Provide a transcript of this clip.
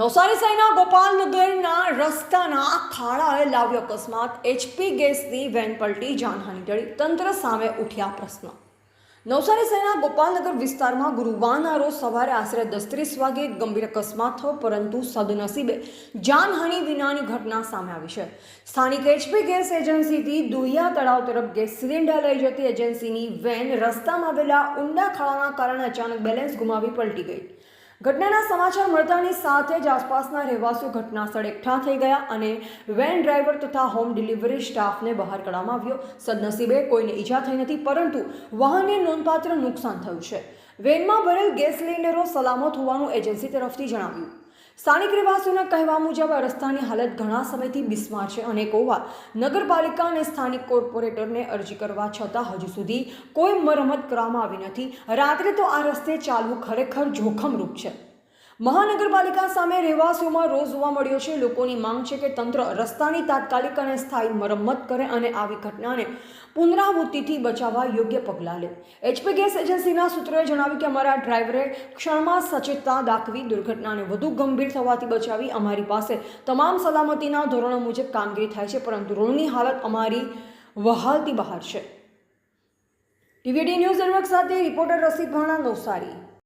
નવસારી શહેરના ગોપાલનગરના રસ્તાના ખાડાએ લાવ્યો અકસ્માત. એચપી ગેસની વેન પલટી, જાનહાનિ ટળી. તંત્ર સામે ઉઠ્યા પ્રશ્ન. નવસારી શહેરના ગોપાલનગર વિસ્તારમાં ગુરુવારના રોજ સવારે આશરે 10:30 વાગે એક ગંભીર અકસ્માત થયો, પરંતુ સદનસીબે જાનહાનિ વિનાની ઘટના સામે આવી છે. સ્થાનિક એચપી ગેસ એજન્સીથી દુહિયા તળાવ તરફ ગેસ સિલિન્ડર લઈ જતી એજન્સીની વેન રસ્તામાં આવેલા ઊંડા ખાડાના કારણે અચાનક બેલેન્સ ગુમાવી પલટી ગઈ. ઘટનાના સમાચાર મળતાની સાથે જ આસપાસના રહેવાસીઓ ઘટના સ્થળે એકઠા થઈ ગયા અને વેન ડ્રાઈવર તથા હોમ ડિલિવરી સ્ટાફને બહાર કાઢવામાં આવ્યો. સદનસીબે કોઈને ઈજા થઈ નથી, પરંતુ વાહનને નોંધપાત્ર નુકસાન થયું છે. વેનમાં ભરેલ ગેસ સિલિન્ડરો સલામત હોવાનું એજન્સી તરફથી જણાવ્યું. સ્થાનિક રહેવાસીઓના કહેવા મુજબ આ રસ્તાની હાલત ઘણા સમયથી બિસ્માર છે. અનેકોવાર નગરપાલિકા અને સ્થાનિક કોર્પોરેટરને અરજી કરવા છતાં હજુ સુધી કોઈ મરમ્મત કરવામાં આવી નથી. રાત્રે તો આ રસ્તે ચાલવું ખરેખર જોખમરૂપ છે. મહાનગરપાલિકા સામે રહેવાસીઓમાં રોષ જોવા મળ્યો છે. લોકોની માંગ છે કે તંત્ર રસ્તાની તાત્કાલિક અને સ્થાયી મરમ્મત કરે અને આવી ઘટનાને પુનરાવૃત્તિથી બચાવવા યોગ્ય પગલાં લે. એચપી ગેસ એજન્સીના સૂત્રોએ જણાવ્યું કે અમારા ડ્રાઈવરે ક્ષણમાં સચેતતા દાખવી દુર્ઘટનાને વધુ ગંભીર થવાથી બચાવી. અમારી પાસે તમામ સલામતીના ધોરણો મુજબ કામગીરી થાય છે, પરંતુ રોડની હાલત અમારી વહાલથી બહાર છે. ટીવીડી ન્યૂઝ નેટવર્ક સાથે રિપોર્ટર રસીદ ભાણા, નવસારી.